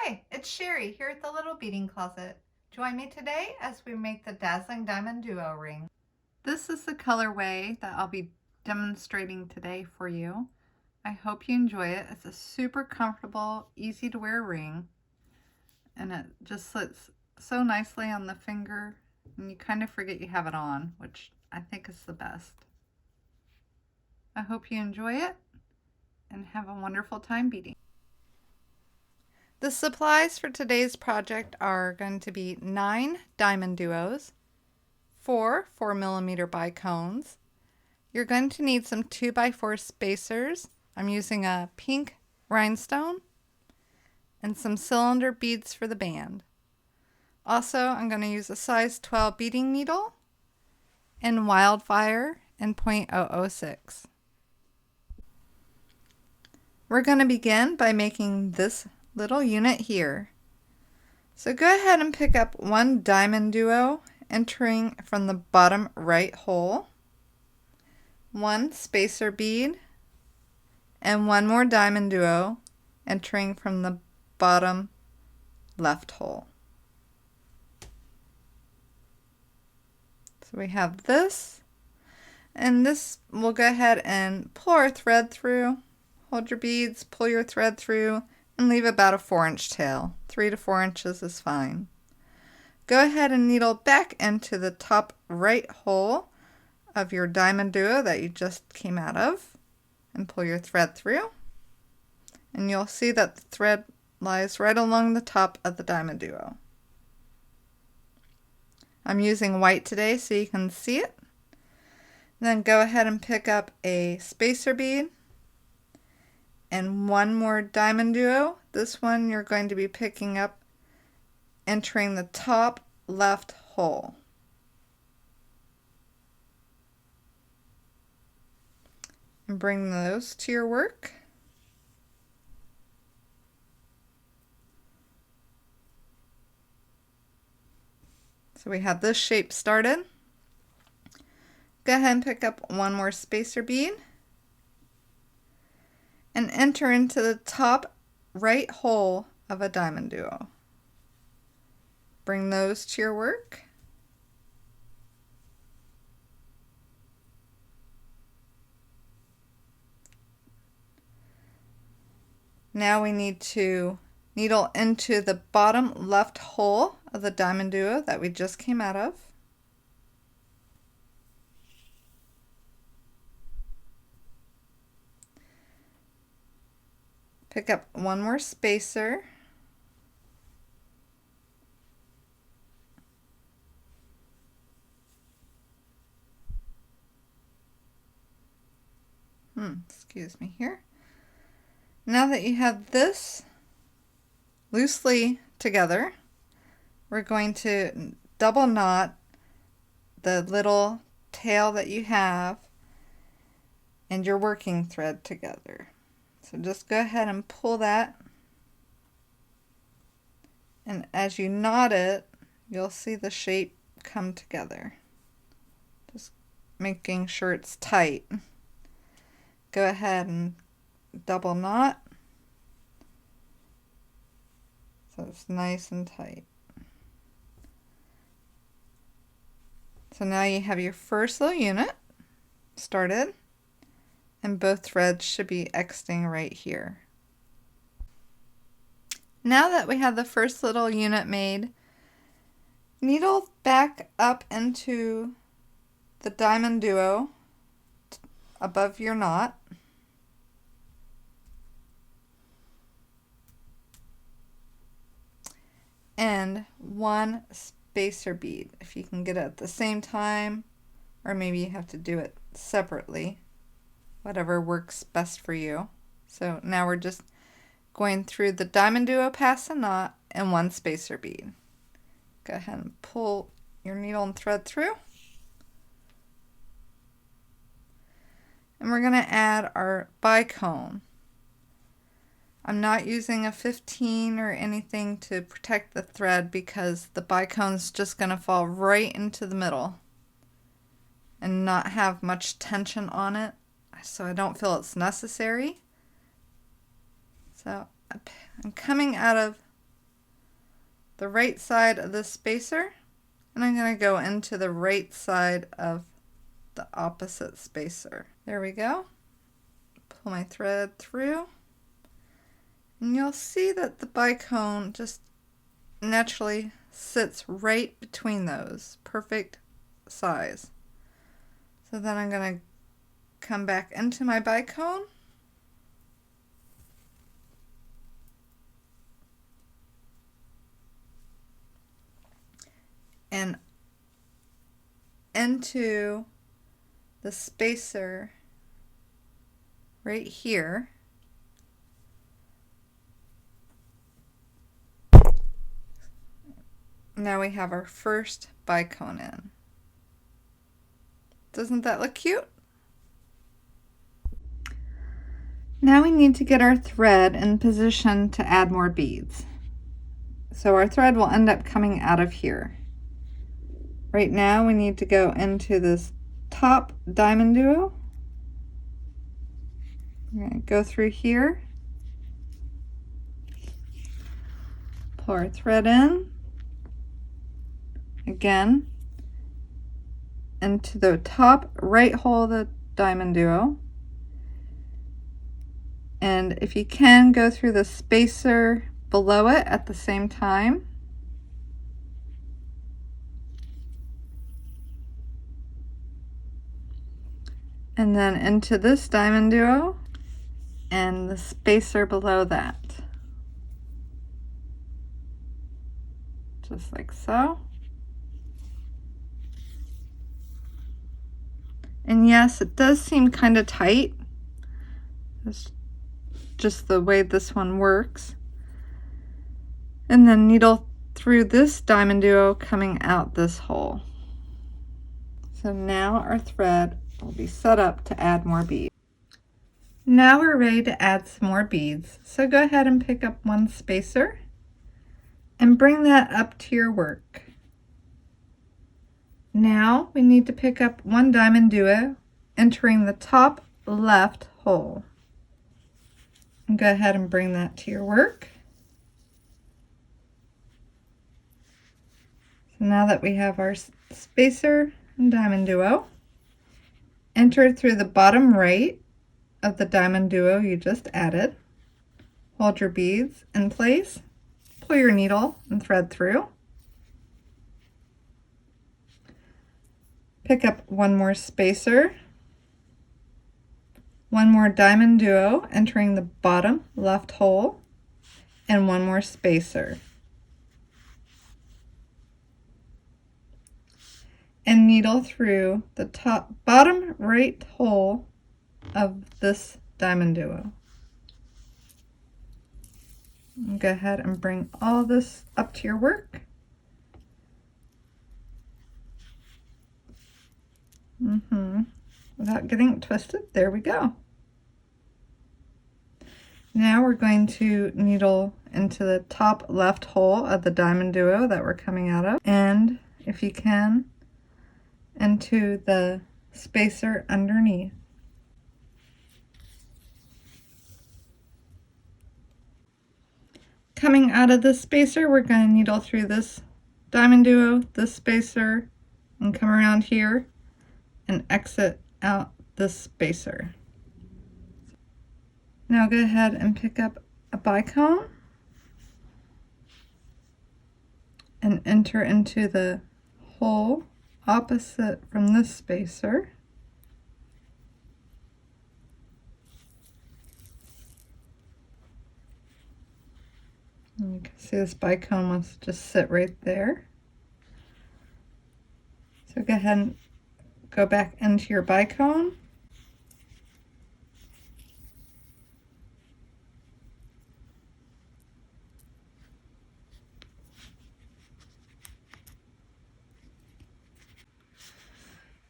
Hi, it's Sherry here at the Little Beading Closet. Join me today as we make the Dazzling Diamond Duo ring. This is the colorway that I'll be demonstrating today for you. I hope you enjoy it. It's a super comfortable, easy to wear ring, and it just sits so nicely on the finger and you kind of forget you have it on, which I think is the best. I hope you enjoy it and have a wonderful time beading. The supplies for today's project are going to be 9 diamond duos, 4 4mm bicones. You're going to need some 2x4 spacers. I'm using a pink rhinestone and some cylinder beads for the band. Also, I'm going to use a size 12 beading needle and wildfire in .006. We're going to begin by making this little unit here. So go ahead and pick up one diamond duo, entering from the bottom right hole, one spacer bead, and one more diamond duo, entering from the bottom left hole. So we have this, and this we'll go ahead and pull our thread through. Hold your beads, pull your thread through, and leave about a 4-inch tail. 3 to 4 inches is fine. Go ahead and needle back into the top right hole of your diamond duo that you just came out of and pull your thread through. And you'll see that the thread lies right along the top of the diamond duo. I'm using white today so you can see it. Then go ahead and pick up a spacer bead and one more diamond duo. This one you're going to be picking up entering the top left hole. And bring those to your work. So we have this shape started. Go ahead and pick up one more spacer bead and enter into the top right hole of a diamond duo. Bring those to your work. Now we need to needle into the bottom left hole of the diamond duo that we just came out of. Pick up one more spacer. Excuse me here. Now that you have this loosely together, we're going to double knot the little tail that you have and your working thread together. So just go ahead and pull that, and as you knot it, you'll see the shape come together. Just making sure it's tight. Go ahead and double knot so it's nice and tight. So now you have your first little unit started, and both threads should be exiting right here. Now that we have the first little unit made, needle back up into the diamond duo above your knot. And one spacer bead, if you can get it at the same time, or maybe you have to do it separately. Whatever works best for you. So now we're just going through the diamond duo past the knot and one spacer bead. Go ahead and pull your needle and thread through. And we're going to add our bicone. I'm not using a 15 or anything to protect the thread because the bicone's just going to fall right into the middle and not have much tension on it. So I don't feel it's necessary. So I'm coming out of the right side of the spacer, and I'm going to go into the right side of the opposite spacer. There we go. Pull my thread through, and you'll see that the bicone just naturally sits right between those. Perfect size. So then I'm going to come back into my bicone and into the spacer right here. Now we have our first bicone in. Doesn't that look cute? Now we need to get our thread in position to add more beads. So our thread will end up coming out of here. Right now we need to go into this top diamond duo. We're going to go through here, pull our thread in, again, into the top right hole of the diamond duo. And if you can, go through the spacer below it at the same time. And then into this diamond duo and the spacer below that. Just like so. And yes, it does seem kind of tight. It's just the way this one works. And then needle through this diamond duo coming out this hole. So now our thread will be set up to add more beads. Now we're ready to add some more beads. So go ahead and pick up one spacer and bring that up to your work. Now we need to pick up one diamond duo, entering the top left hole. And go ahead and bring that to your work. So now that we have our spacer and diamond duo, enter through the bottom right of the diamond duo you just added. Hold your beads in place, pull your needle and thread through. Pick up one more spacer, one more diamond duo entering the bottom left hole, and one more spacer. And needle through the bottom right hole of this diamond duo. And go ahead and bring all this up to your work. Without getting it twisted. There we go. Now we're going to needle into the top left hole of the diamond duo that we're coming out of, and if you can, into the spacer underneath. Coming out of this spacer, we're going to needle through this diamond duo, this spacer, and come around here and exit out this spacer. Now go ahead and pick up a bicone and enter into the hole opposite from this spacer. And you can see this bicone wants to just sit right there. So go ahead and go back into your bicone.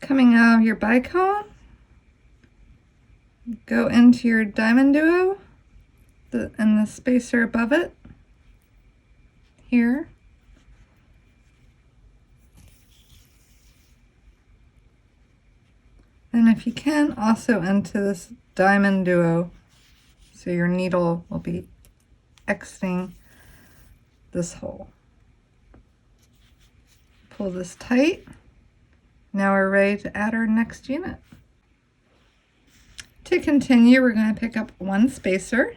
Coming out of your bicone, go into your diamond duo and the spacer above it here. And if you can, also into this diamond duo, so your needle will be exiting this hole. Pull this tight. Now we're ready to add our next unit. To continue, we're going to pick up one spacer.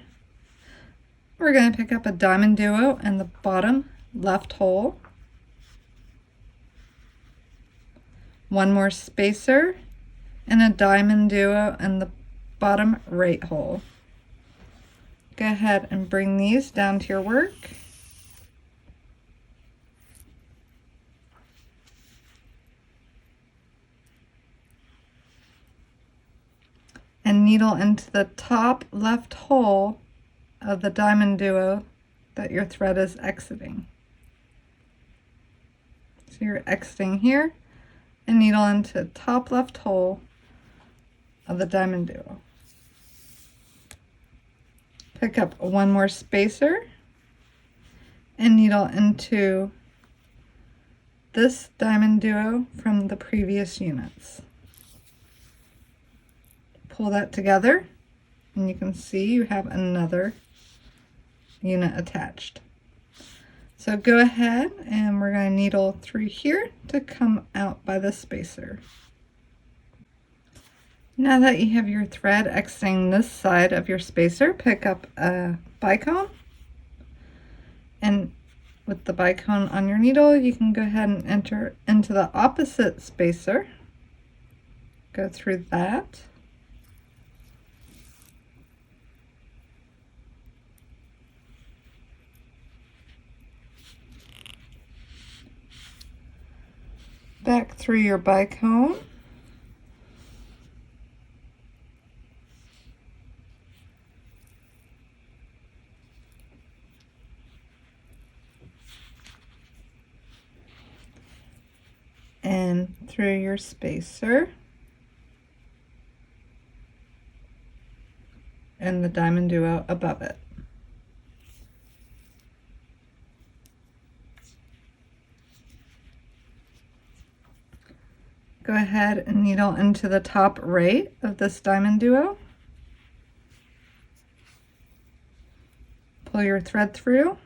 We're going to pick up a GemDUO in the bottom left hole. One more spacer and a GemDUO in the bottom right hole. Go ahead and bring these down to your work. And needle into the top left hole of the GemDUO that your thread is exiting. So you're exiting here and needle into the top left hole of the GemDUO. Pick up one more spacer and needle into this GemDUO from the previous units. Pull that together and you can see you have another unit attached. So go ahead and we're going to needle through here to come out by the spacer. Now that you have your thread exiting this side of your spacer, pick up a bicone, and with the bicone on your needle you can go ahead and enter into the opposite spacer. Go through that. Back through your bicone. And through your spacer. And the GemDUO above it. Go ahead and needle into the top right of this GemDUO. Pull your thread through.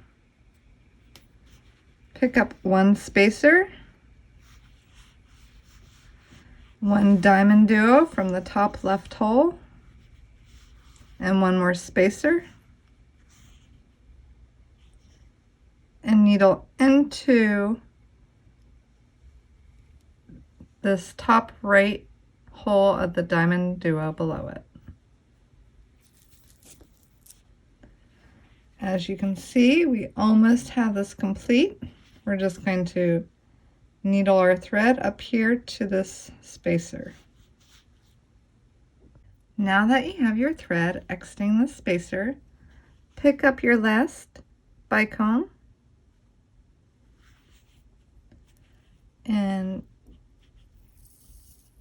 Pick up one spacer, one GemDUO from the top left hole, and one more spacer. And needle into this top right hole of the GemDUO below it. As you can see, we almost have this complete. We're just going to needle our thread up here to this spacer. Now that you have your thread exiting the spacer, pick up your last bicone and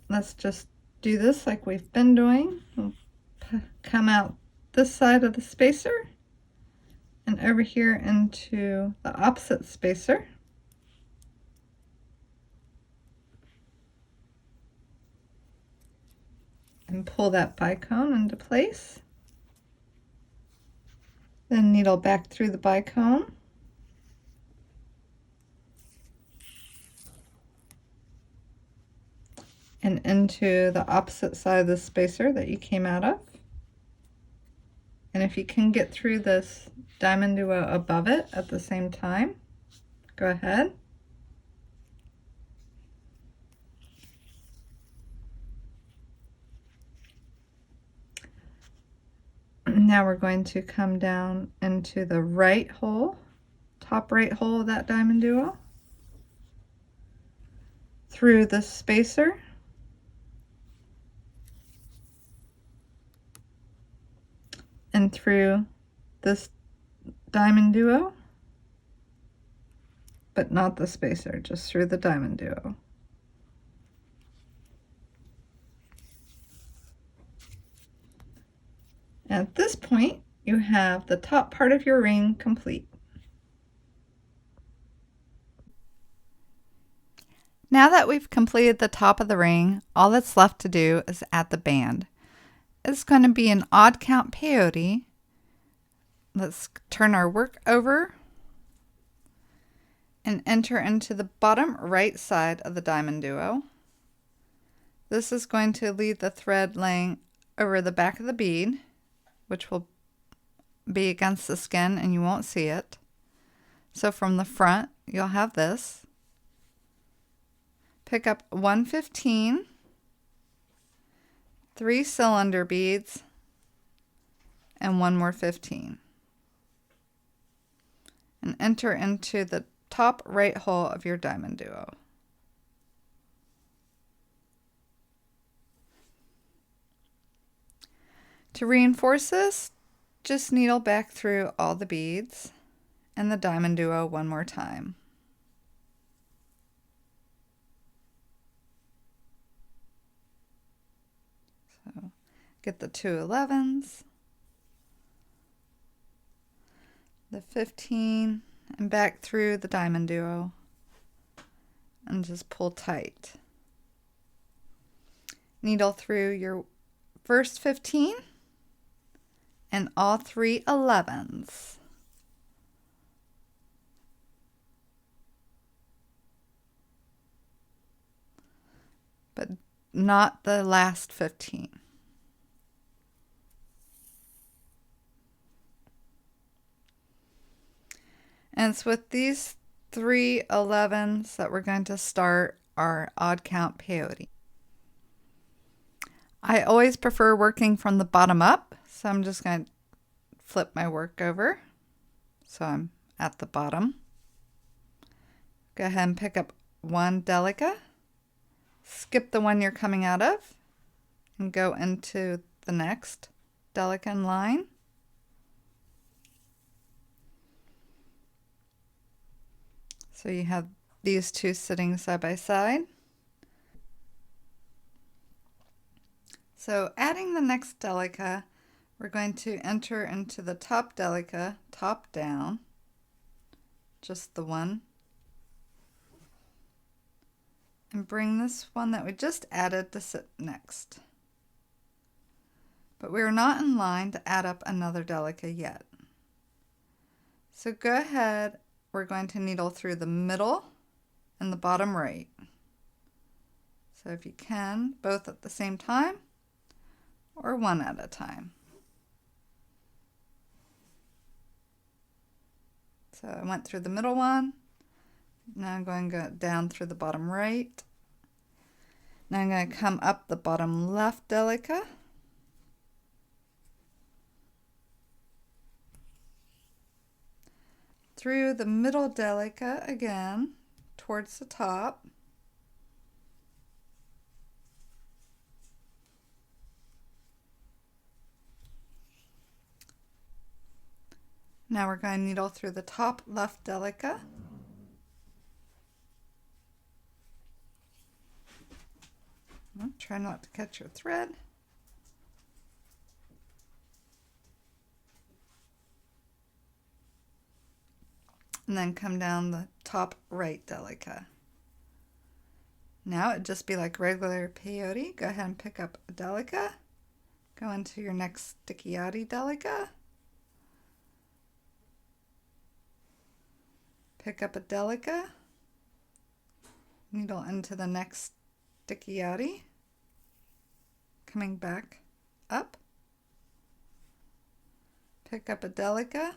let's just do this like we've been doing. We'll come out this side of the spacer and over here into the opposite spacer. And pull that bicone into place. Then needle back through the bicone. And into the opposite side of the spacer that you came out of. And if you can get through this GemDUO above it at the same time, go ahead. Now we're going to come down into the right hole, top right hole of that GemDUO, through the spacer, and through this GemDUO, but not the spacer, just through the GemDUO. At this point, you have the top part of your ring complete. Now that we've completed the top of the ring, all that's left to do is add the band. It's going to be an odd count peyote. Let's turn our work over and enter into the bottom right side of the Diamond Duo. This is going to leave the thread laying over the back of the bead, which will be against the skin and you won't see it. So from the front, you'll have this. Pick up 115, 3 cylinder beads, and 1 more 15. And enter into the top right hole of your Diamond Duo. To reinforce this, just needle back through all the beads and the Diamond Duo one more time. So get the 2 11s, the 15, and back through the Diamond Duo and just pull tight. Needle through your first 15 and all 3 11s. But not the last 15. And it's with these 3 11s that we're going to start our odd count peyote. I always prefer working from the bottom up, so I'm just going to flip my work over so I'm at the bottom. Go ahead and pick up 1 Delica, skip the one you're coming out of, and go into the next Delica in line. So you have these 2 sitting side by side. So adding the next Delica, we're going to enter into the top Delica, top down, just the one, and bring this one that we just added to sit next. But we're not in line to add up another Delica yet. So go ahead, we're going to needle through the middle and the bottom right. So if you can, both at the same time or one at a time. So I went through the middle one. Now I'm going to go down through the bottom right. Now I'm going to come up the bottom left Delica. Through the middle Delica again, towards the top. Now we're going to needle through the top left Delica. Try not to catch your thread. And then come down the top right Delica. Now it'd just be like regular peyote. Go ahead and pick up a Delica. Go into your next stichiati Delica. Pick up a Delica. Needle into the next stichiati. Coming back up. Pick up a Delica.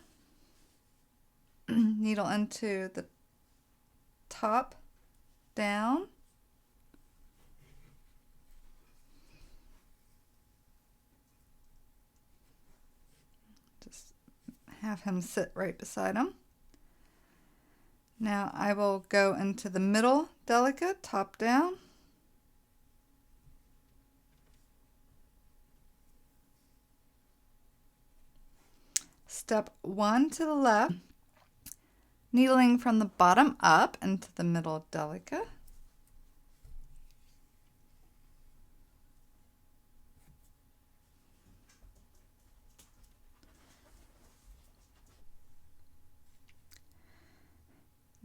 Needle into the top down. Just have him sit right beside him. Now I will go into the middle Delica, top down. Step 1 to the left. Needling from the bottom up into the middle Delica.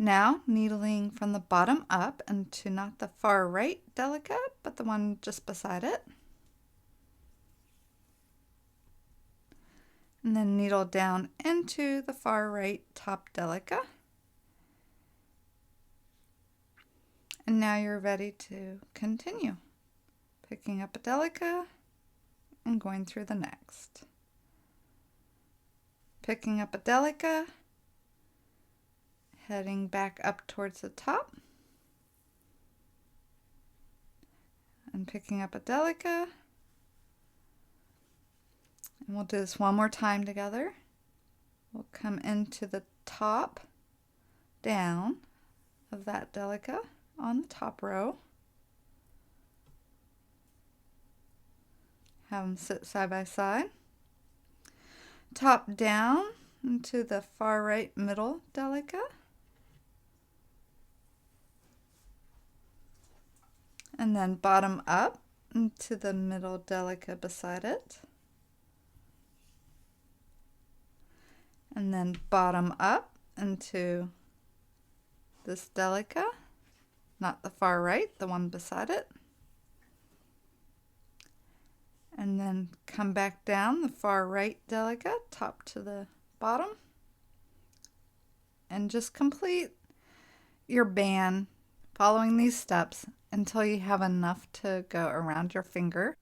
Now needling from the bottom up into not the far right Delica, but the one just beside it. And then needle down into the far right top Delica. And now you're ready to continue. Picking up a Delica and going through the next. Picking up a Delica, heading back up towards the top. And picking up a Delica. And we'll do this one more time together. We'll come into the top, down of that Delica on the top row. Have them sit side by side. Top down into the far right middle Delica. And then bottom up into the middle Delica beside it. And then bottom up into this Delica, not the far right, the one beside it. And then come back down the far right Delica, top to the bottom. And just complete your band following these steps until you have enough to go around your finger.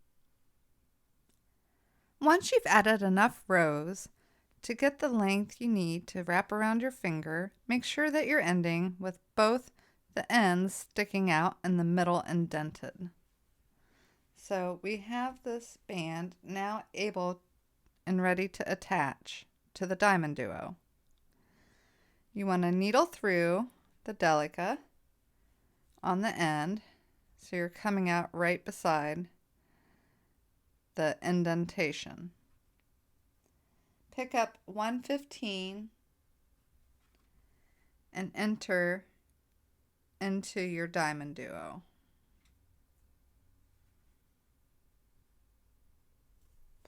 Once you've added enough rows to get the length you need to wrap around your finger, make sure that you're ending with both the ends sticking out and the middle indented. So we have this band now able and ready to attach to the GemDUO. You want to needle through the Delica on the end, so you're coming out right beside the indentation. Pick up 1/15 and enter into your GemDUO.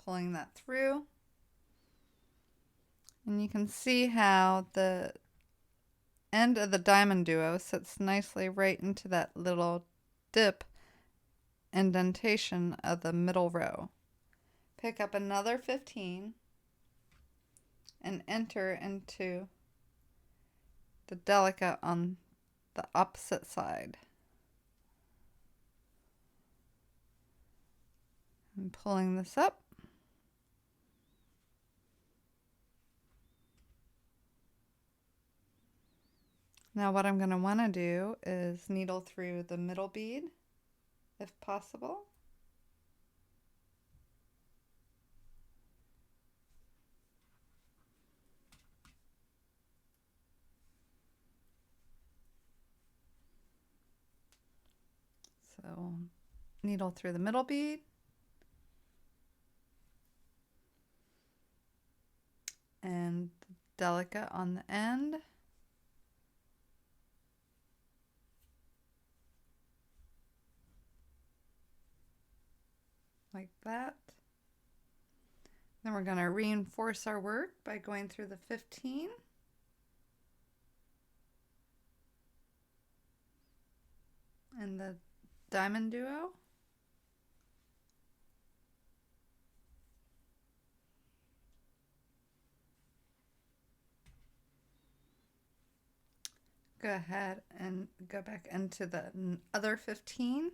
Pulling that through, and you can see how the end of the GemDUO sits nicely right into that little dip indentation of the middle row. Pick up another 15 and enter into the Delica on the opposite side. I'm pulling this up. Now what I'm going to want to do is needle through the middle bead, if possible. So needle through the middle bead. And Delica on the end. Like that. Then we're going to reinforce our work by going through the 15. And the GemDUO. Go ahead and go back into the other 15.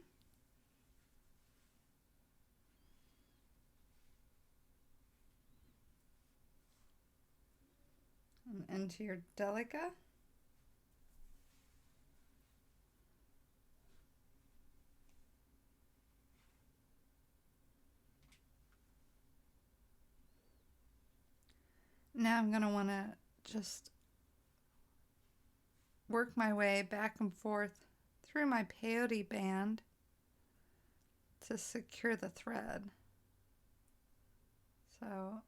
And into your Delica. Now I'm going to want to just work my way back and forth through my peyote band to secure the thread. So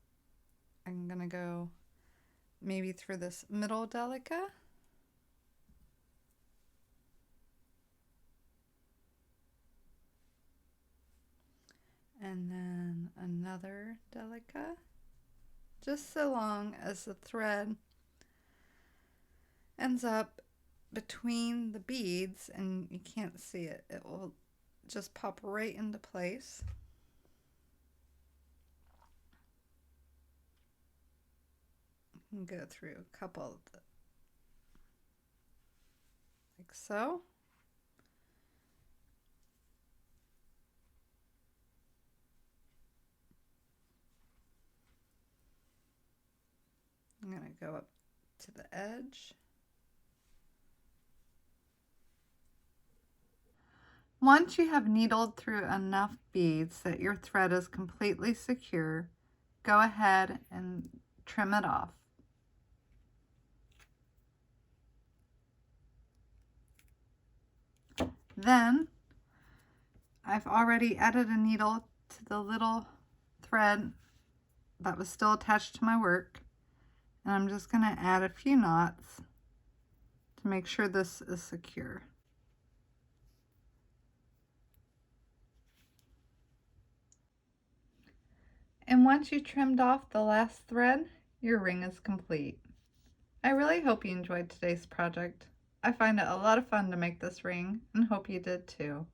I'm going to go maybe through this middle Delica. And then another Delica. Just so long as the thread ends up between the beads and you can't see it, it will just pop right into place. You can go through a couple of the, like so. go up to the edge. Once you have needled through enough beads that your thread is completely secure, go ahead and trim it off. Then I've already added a needle to the little thread that was still attached to my work, and I'm just going to add a few knots to make sure this is secure. And once you trimmed off the last thread, your ring is complete. I really hope you enjoyed today's project. I find it a lot of fun to make this ring and hope you did too.